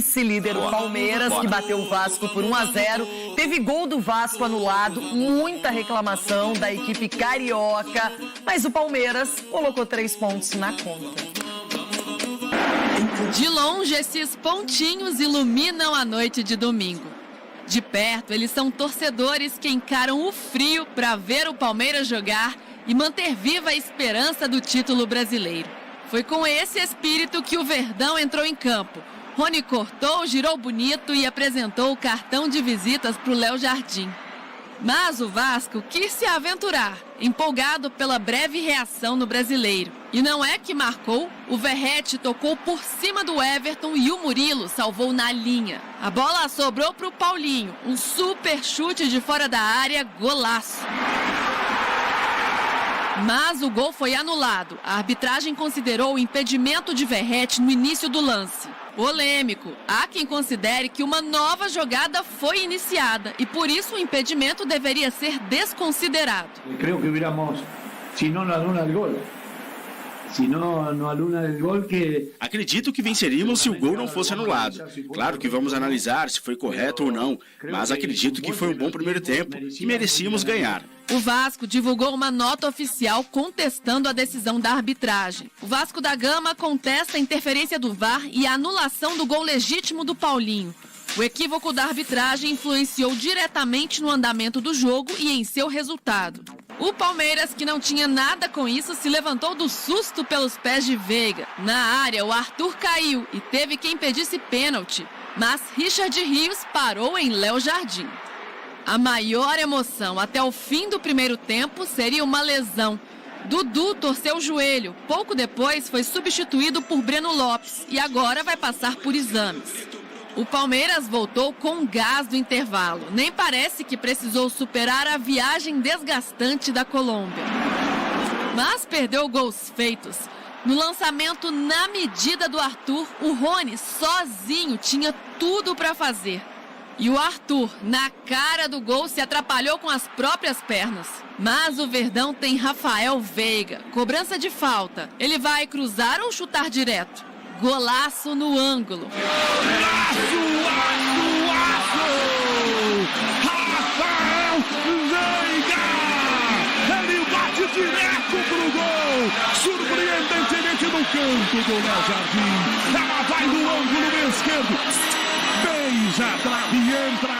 vice-líder, o Palmeiras, que bateu o Vasco por 1-0. Teve gol do Vasco anulado, muita reclamação da equipe carioca, mas o Palmeiras colocou 3 pontos na conta. De longe, esses pontinhos iluminam a noite de domingo. De perto, eles são torcedores que encaram o frio para ver o Palmeiras jogar e manter viva a esperança do título brasileiro. Foi com esse espírito que o Verdão entrou em campo. Rony cortou, girou bonito e apresentou o cartão de visitas para o Léo Jardim. Mas o Vasco quis se aventurar, empolgado pela breve reação no Brasileiro. E não é que marcou, o Verratti tocou por cima do Everton e o Murilo salvou na linha. A bola sobrou para o Paulinho, um super chute de fora da área, golaço. Mas o gol foi anulado. A arbitragem considerou o impedimento de Verratti no início do lance. Polêmico. Há quem considere que uma nova jogada foi iniciada e por isso o impedimento deveria ser desconsiderado. Creio que hubiéramos, se não anula o gol. Se não anula o gol que... Acredito que venceríamos se o gol não fosse anulado. Claro que vamos analisar se foi correto ou não, mas acredito que foi um bom primeiro tempo e merecíamos ganhar. O Vasco divulgou uma nota oficial contestando a decisão da arbitragem. O Vasco da Gama contesta a interferência do VAR e a anulação do gol legítimo do Paulinho. O equívoco da arbitragem influenciou diretamente no andamento do jogo e em seu resultado. O Palmeiras, que não tinha nada com isso, se levantou do susto pelos pés de Veiga. Na área, o Arthur caiu e teve quem pedisse pênalti, mas Richard Rios parou em Léo Jardim. A maior emoção até o fim do primeiro tempo seria uma lesão. Dudu torceu o joelho. Pouco depois foi substituído por Breno Lopes e agora vai passar por exames. O Palmeiras voltou com gás do intervalo. Nem parece que precisou superar a viagem desgastante da Colômbia. Mas perdeu gols feitos. No lançamento na medida do Arthur, o Rony sozinho tinha tudo para fazer. E o Arthur, na cara do gol, se atrapalhou com as próprias pernas. Mas o Verdão tem Rafael Veiga. Cobrança de falta. Ele vai cruzar ou chutar direto? Golaço no ângulo. Rafael Veiga! Ele bate direto pro gol! Surpreendentemente no canto do Léo Jardim. Ela vai no ângulo esquerdo. Beija a trave e entra.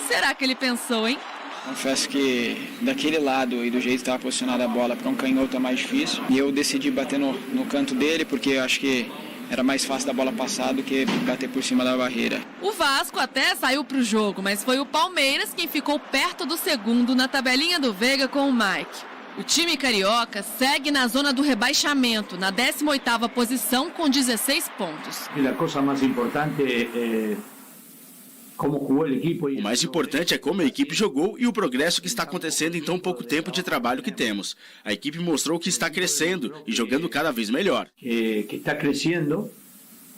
Será que ele pensou, hein? Confesso que daquele lado e do jeito que estava posicionada a bola, para um canhoto é mais difícil. E eu decidi bater no canto dele, porque eu acho que era mais fácil da bola passar do que bater por cima da barreira. O Vasco até saiu para o jogo, mas foi o Palmeiras quem ficou perto do segundo na tabelinha do Veiga com o Mike. O time carioca segue na zona do rebaixamento, na 18ª posição com 16 pontos. E a coisa mais importante é como jogou o equipe. O mais importante é como a equipe jogou e o progresso que está acontecendo em tão pouco tempo de trabalho que temos. A equipe mostrou que está crescendo e jogando cada vez melhor. Que está crescendo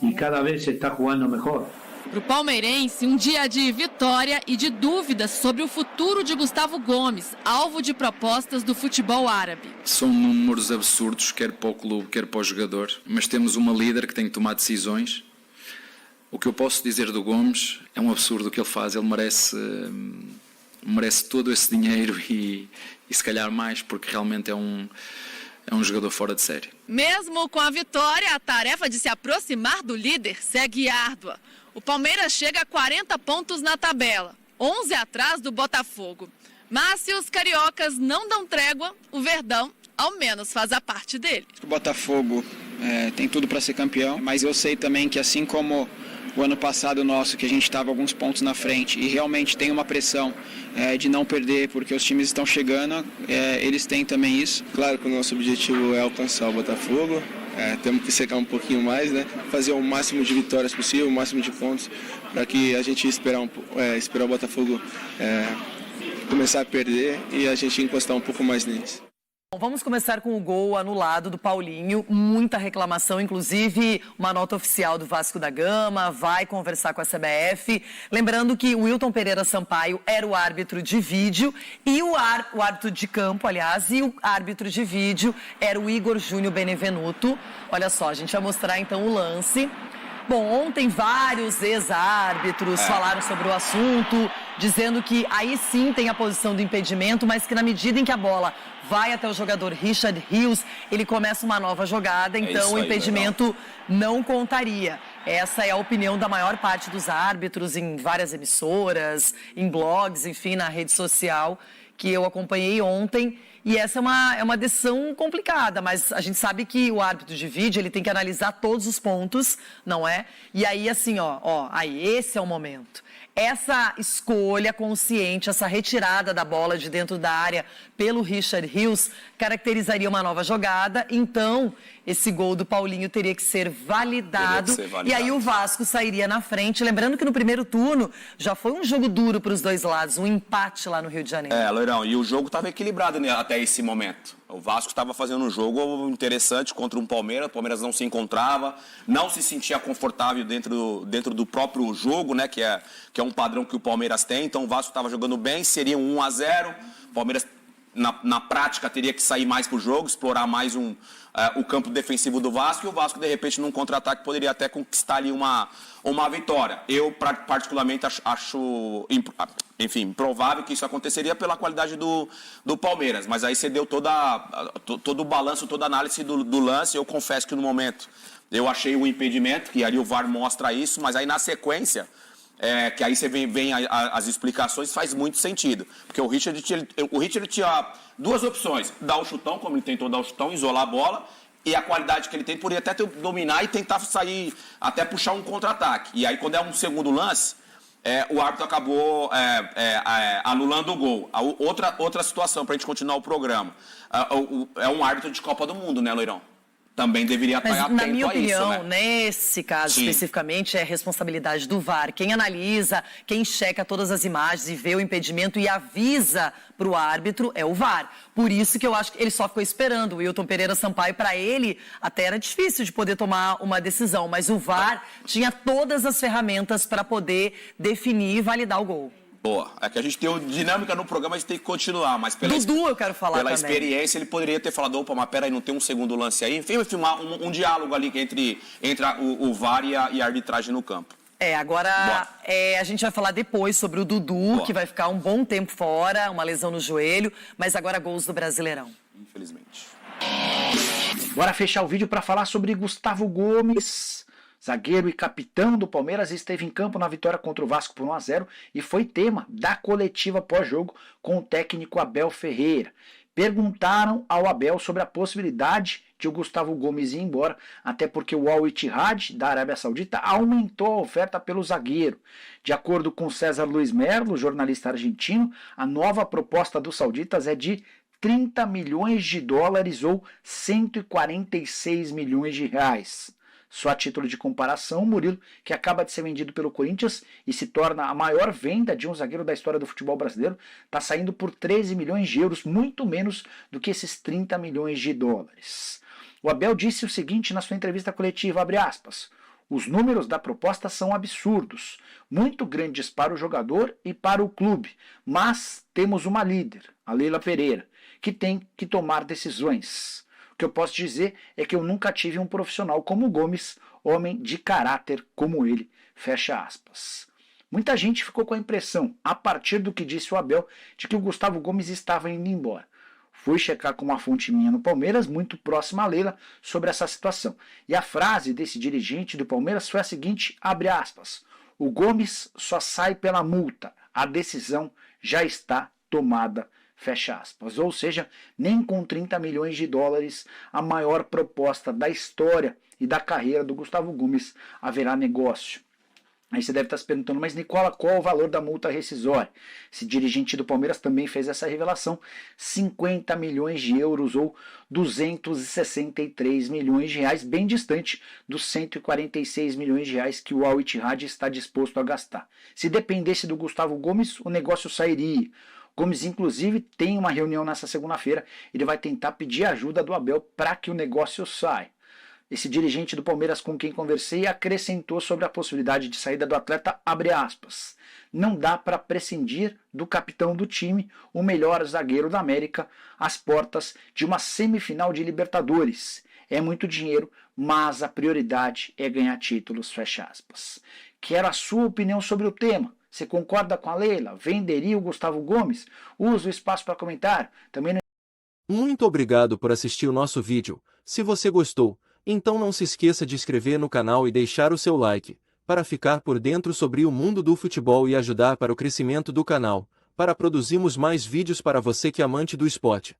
e cada vez está jogando melhor. Para o palmeirense, um dia de vitória e de dúvidas sobre o futuro de Gustavo Gomes, alvo de propostas do futebol árabe. São números absurdos, quer para o clube, quer para o jogador, mas temos uma líder que tem que tomar decisões. O que eu posso dizer do Gomes é um absurdo o que ele faz, ele merece todo esse dinheiro e se calhar mais, porque realmente é um jogador fora de série. Mesmo com a vitória, a tarefa de se aproximar do líder segue árdua. O Palmeiras chega a 40 pontos na tabela, 11 atrás do Botafogo. Mas se os cariocas não dão trégua, o Verdão ao menos faz a parte dele. O Botafogo tem tudo para ser campeão, mas eu sei também que assim como o ano passado nosso, que a gente estava alguns pontos na frente e realmente tem uma pressão de não perder porque os times estão chegando, eles têm também isso. Claro que o nosso objetivo é alcançar o Botafogo, temos que secar um pouquinho mais, né? Fazer o máximo de vitórias possível, o máximo de pontos, para que a gente esperar o Botafogo começar a perder e a gente encostar um pouco mais neles. Vamos começar com o gol anulado do Paulinho, muita reclamação, inclusive uma nota oficial do Vasco da Gama, vai conversar com a CBF. Lembrando que o Wilton Pereira Sampaio era o árbitro de vídeo e o árbitro de campo, aliás, e o árbitro de vídeo era o Igor Júnior Benevenuto. Olha só, a gente vai mostrar então o lance. Bom, ontem vários ex-árbitros falaram sobre o assunto, dizendo que aí sim tem a posição do impedimento, mas que na medida em que a bola vai até o jogador Richard Rios, ele começa uma nova jogada, então o impedimento não contaria. Essa é a opinião da maior parte dos árbitros em várias emissoras, em blogs, enfim, na rede social, que eu acompanhei ontem. E essa é uma decisão complicada, mas a gente sabe que o árbitro de vídeo, ele tem que analisar todos os pontos, não é? E aí, assim, aí esse é o momento. Essa escolha consciente, essa retirada da bola de dentro da área pelo Richard Rios caracterizaria uma nova jogada. Então, esse gol do Paulinho teria que ser validado. E aí o Vasco sairia na frente. Lembrando que no primeiro turno já foi um jogo duro para os dois lados, um empate lá no Rio de Janeiro. Loirão, e o jogo estava equilibrado, né, até esse momento. O Vasco estava fazendo um jogo interessante contra um Palmeiras. O Palmeiras não se encontrava, não se sentia confortável dentro do próprio jogo, né? Que é um padrão que o Palmeiras tem. Então o Vasco estava jogando bem, seria um 1-0. O Palmeiras, na prática, teria que sair mais para o jogo, explorar mais o campo defensivo do Vasco. E o Vasco, de repente, num contra-ataque, poderia até conquistar ali uma vitória. Eu, particularmente, acho improvável que isso aconteceria pela qualidade do Palmeiras. Mas aí você deu todo o balanço, toda a análise do lance. Eu confesso que no momento eu achei o impedimento, que ali o VAR mostra isso, mas aí na sequência, que aí você vem as explicações, faz muito sentido. Porque o Richard tinha duas opções: dar o chutão, como ele tentou dar o chutão, isolar a bola, e a qualidade que ele tem, poderia até dominar e tentar sair, até puxar um contra-ataque. E aí, quando é um segundo lance, o árbitro acabou anulando o gol. Outra situação, para a gente continuar o programa, é um árbitro de Copa do Mundo, né, Loirão? Também deveria estar atento a isso, né? Na minha opinião, nesse caso especificamente, é responsabilidade do VAR. Quem analisa, quem checa todas as imagens e vê o impedimento e avisa para o árbitro é o VAR. Por isso que eu acho que ele só ficou esperando. O Wilton Pereira Sampaio, para ele, até era difícil de poder tomar uma decisão. Mas o VAR tinha todas as ferramentas para poder definir e validar o gol. Boa. É que a gente tem dinâmica no programa, a gente tem que continuar, mas Dudu, eu quero falar pela também. Experiência, ele poderia ter falado, opa, mas peraí, não tem um segundo lance aí? Enfim, filmar um diálogo ali entre o VAR e a arbitragem no campo. Agora a gente vai falar depois sobre o Dudu, que vai ficar um bom tempo fora, uma lesão no joelho, mas agora gols do Brasileirão. Infelizmente. Bora fechar o vídeo para falar sobre Gustavo Gomes. Zagueiro e capitão do Palmeiras, esteve em campo na vitória contra o Vasco por 1-0 e foi tema da coletiva pós-jogo com o técnico Abel Ferreira. Perguntaram ao Abel sobre a possibilidade de o Gustavo Gomes ir embora, até porque o Al Ittihad da Arábia Saudita aumentou a oferta pelo zagueiro. De acordo com César Luiz Merlo, jornalista argentino, a nova proposta dos sauditas é de 30 milhões de dólares ou 146 milhões de reais. Só a título de comparação, o Murilo, que acaba de ser vendido pelo Corinthians e se torna a maior venda de um zagueiro da história do futebol brasileiro, está saindo por 13 milhões de euros, muito menos do que esses 30 milhões de dólares. O Abel disse o seguinte na sua entrevista coletiva, abre aspas, os números da proposta são absurdos, muito grandes para o jogador e para o clube, mas temos uma líder, a Leila Pereira, que tem que tomar decisões. O que eu posso dizer é que eu nunca tive um profissional como o Gomes, homem de caráter como ele, fecha aspas. Muita gente ficou com a impressão, a partir do que disse o Abel, de que o Gustavo Gomes estava indo embora. Fui checar com uma fonte minha no Palmeiras, muito próxima a Leila, sobre essa situação. E a frase desse dirigente do Palmeiras foi a seguinte, abre aspas, o Gomes só sai pela multa, a decisão já está tomada, fecha aspas. Ou seja, nem com 30 milhões de dólares, a maior proposta da história e da carreira do Gustavo Gomes, haverá negócio. Aí você deve estar se perguntando, mas Nicola, qual o valor da multa rescisória? Esse dirigente do Palmeiras também fez essa revelação, 50 milhões de euros ou 263 milhões de reais, bem distante dos 146 milhões de reais que o Al Ittihad está disposto a gastar. Se dependesse do Gustavo Gomes, o negócio sairia. Gomes, inclusive, tem uma reunião nessa segunda-feira, ele vai tentar pedir ajuda do Abel para que o negócio saia. Esse dirigente do Palmeiras com quem conversei acrescentou sobre a possibilidade de saída do atleta, abre aspas, não dá para prescindir do capitão do time, o melhor zagueiro da América, às portas de uma semifinal de Libertadores. É muito dinheiro, mas a prioridade é ganhar títulos, fecha aspas. Quero a sua opinião sobre o tema. Você concorda com a Leila? Venderia o Gustavo Gomes? Usa o espaço para comentário. Também não... Muito obrigado por assistir o nosso vídeo. Se você gostou, então não se esqueça de inscrever no canal e deixar o seu like, para ficar por dentro sobre o mundo do futebol e ajudar para o crescimento do canal, para produzirmos mais vídeos para você que é amante do esporte.